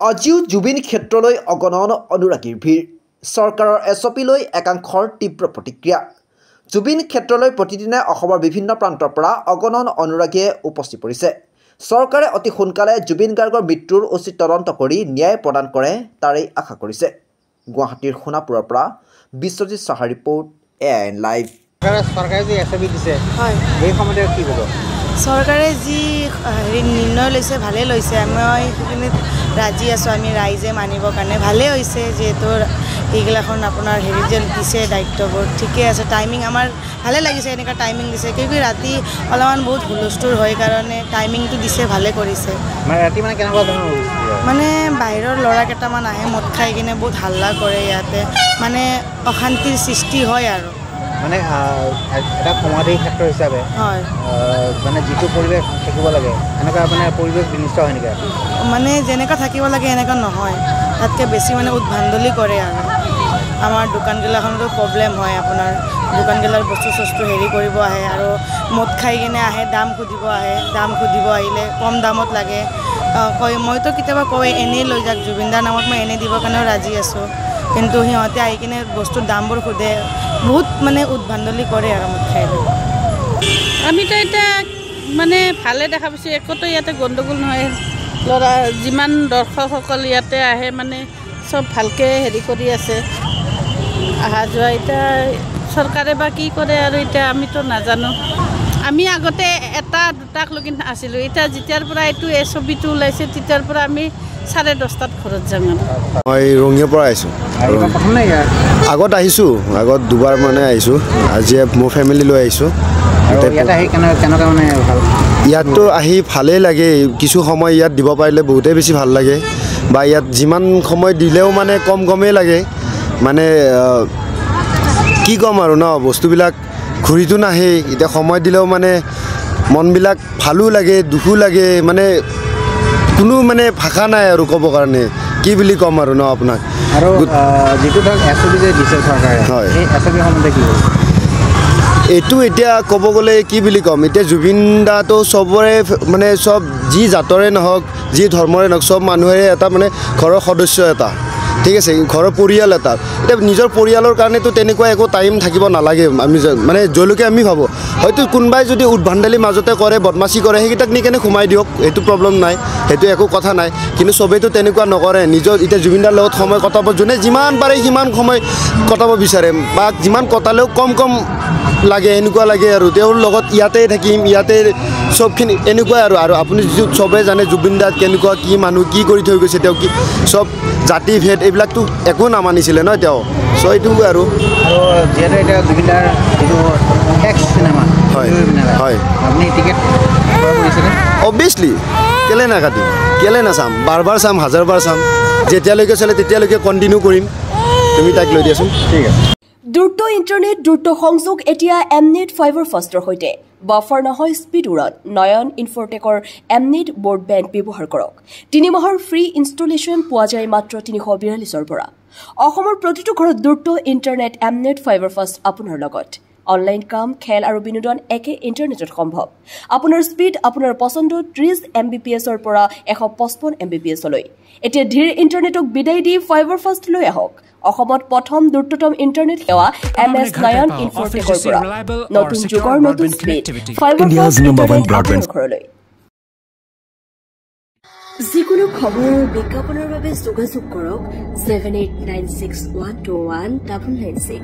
আজিও জুবিন ক্ষেত্ৰলৈ অগণন অনুৰাগীৰ ভিৰ চৰকাৰৰ এছপিলৈ একাংশৰ তীব্ৰ প্ৰতিক্ৰিয়া জুবিন ক্ষেত্ৰলৈ প্ৰতিদিনে অসমৰ বিভিন্ন প্ৰান্তৰ পৰা অগণন অনুৰাগীয়ে উপস্থিত পৰিছে চৰকাৰে অতি সোনকালে জুবিন গাৰ্গৰ মৃত্যুৰ উচিত তদন্ত কৰি ন্যায় প্ৰদান কৰে তাৰেই আশা কৰিছে গুৱাহাটীৰ সোণাপুৰৰ পৰা Biswajit Saha report AN live চৰকাৰে যে এছপি দিছে হয় এই সময়তে কি হ'ব চৰকাৰে যি নিৰ্ণয় লৈছে ভালে লৈছে মই সেইখিনি ৰাজি আছোঁ আমি ৰাইজে মানিবৰ কাৰণে ভালে হৈছে যিহেতু এইগিলাখন আপোনাৰ হেৰি যে দিছে দায়িত্ববোৰ ঠিকে আছে টাইমিং আমাৰ ভালে লাগিছে এনেকুৱা টাইমিং দিছে কিয় ৰাতি অলপমান বহুত হুলস্থুল হয় কাৰণে টাইমিংটো দিছে ভালে কৰিছে ৰাতি মানে কেনেকুৱা ধৰণৰ মানে বাহিৰৰ ল'ৰা কেইটামান আহে মদ খাই কিনে বহুত হাল্লা কৰে ইয়াতে মানে অশান্তিৰ সৃষ্টি হয় আৰু মানে এটা সমাধি ক্ষেত্ৰ হিচাপে হয় মানে যিটো পৰিৱেশ থাকিব লাগে এনেকুৱা মানে পৰিৱেশ বিনিষ্ট হয় নেকি মানে যেনেকুৱা থাকিব লাগে এনেকুৱা নহয় তাতকৈ বেছি মানে উদ্ভাণ্ডলি কৰে আৰু আমাৰ দোকানগিলাখনতো প্ৰব্লেম হয় আপোনাৰ দোকানগিলাৰ বস্তু হেৰি কৰিব আহে আৰু মদ খাই কিনে আহে দাম সুধিব আহিলে কম দামত লাগে কয় মইতো কেতিয়াবা কয় এনেই লৈ যাওক জুবিনদাৰ নামত মই এনেই দিবৰ কাৰণেও ৰাজি আছোঁ কিন্তু সিহঁতে আহি কিনে বস্তুৰ দামবোৰ সোধে বহুত মানে উদ্ভাণ্ডলি কৰে আৰু মদ খাই আমিতো এতিয়া মানে ভালে দেখা পাইছোঁ একোতো ইয়াতে গণ্ডগোল নহয় ল'ৰা যিমান দৰ্শকসকল ইয়াতে আহে মানে চব ভালকৈ হেৰি কৰি আছে অহা যোৱা এতিয়া চৰকাৰে বা কি কৰে আৰু এতিয়া আমিতো নাজানো আমি আগতে এটা দুটাক লগিন আছিলোঁ এতিয়া যেতিয়াৰ পৰা এইটো ছবিটো ওলাইছে তেতিয়াৰ পৰা আমি 10:30 ঘৰত যাম মই ৰঙিয়াৰ পৰা আহিছোঁ আগত আহিছোঁ আগত দুবাৰ মানে আহিছোঁ আজি মোৰ ফেমিলি লৈ আহিছোঁ ইয়াততো আহি ভালেই লাগে কিছু সময় ইয়াত দিব পাৰিলে বহুতেই বেছি ভাল লাগে বা ইয়াত যিমান সময় দিলেও মানে কমেই লাগে মানে কি ক'ম আৰু ন বস্তুবিলাক ঘূৰিটো নাহে এতিয়া সময় দিলেও মানে মনবিলাক ভালো লাগে দুখো লাগে মানে কোনো মানে ভাষা নাই আৰু ক'ব কাৰণে কি বুলি ক'ম আৰু ন আপোনাক আৰু যিটো ধৰক এছপি যে দিছে চৰকাৰে হয় এই এছপি সম্বন্ধে কি এইটো এতিয়া ক'ব গ'লে কি বুলি ক'ম এতিয়া জুবিন দাটো চবৰে মানে চব যি জাতৰে নহওক যি ধৰ্মৰে নহওক চব মানুহে এটা মানে ঘৰৰ সদস্য এটা ঠিক আছে ঘৰৰ পৰিয়াল এটা এতিয়া নিজৰ পৰিয়ালৰ কাৰণেতো তেনেকুৱা একো টাইম থাকিব নালাগে আমি মানে যলৈকে আমি ভাবোঁ হয়তো কোনোবাই যদি উদ্ভাণ্ডালি মাজতে কৰে বদমাচি কৰে সেইকেইটাক নি কেনে সোমাই দিয়ক এইটো প্ৰব্লেম নাই সেইটো একো কথা নাই কিন্তু চবেইতো তেনেকুৱা নকৰে নিজৰ এতিয়া জুবিনদাৰ লগত সময় কটাব যোনে যিমান পাৰে সিমান সময় কটাব বিচাৰে বা যিমান কটালেও কম লাগে এনেকুৱা লাগে আৰু তেওঁৰ লগত ইয়াতে থাকিম ইয়াতে চবখিনি এনেকুৱাই আৰু আপুনি যিটো চবেই জানে জুবিন দা কেনেকুৱা কি মানুহ কি কৰি থৈ গৈছে তেওঁ কি চব জাতি ভেদ এইবিলাকতো একো নামানিছিলে ন তেওঁ চ' এইটো আৰু যিহেতু এতিয়া জুবিনদাৰ যিটো এক্স চিনেমা হয় আপুনি টিকেট কৰিছিলে অবভিয়াছলি কেলে নাকাটিম কেলে নাচাম বাৰ চাম হাজাৰবাৰ চাম যেতিয়ালৈকে চলে তেতিয়ালৈকে কণ্টিনিউ কৰিম তুমি তাক লৈ দিয়াচোন ঠিক আছে দ্ৰুত ইণ্টাৰনেট দ্ৰুত সংযোগ এতিয়া এমনেট ফাইবাৰ ফাষ্টৰ সৈতে বাফাৰ নহয় স্পীড উড়ান নয়ন ইনফৰটেকৰ এমনেট ব্ৰডবেণ্ড ব্যৱহাৰ কৰক 3 মাহৰ ফ্ৰী ইনষ্টলেশ্যন পোৱা যায় মাত্ৰ 342ৰ পৰা অসমৰ প্ৰতিটো ঘৰত দ্ৰুত ইণ্টাৰনেট এমনেট ফাইবাৰ ফাষ্ট আপোনাৰ লগত অনলাইন কাম খেল আৰু বিনোদন একে ইণ্টাৰনেটত সম্ভৱ আপোনাৰ স্পীড আপোনাৰ পছন্দ 30 Mbps-ৰ পৰা 155 Mbps লৈ এতিয়া ধীৰ ইণ্টাৰনেটক বিদায় দি ফাইবাৰ ফাষ্ট লৈ আহক অসমত প্ৰথম দ্ৰুততম ইণ্টাৰনেট সেৱা MS নয়ন ইনফৰটেকৰ পৰা নতুন যুগৰ নতুন স্পীড ফাইবাৰ ফাষ্ট ব্ৰডবেণ্ড ঘৰলৈ যিকোনো খবৰ বিজ্ঞাপনৰ বাবে যোগাযোগ কৰক 7896121996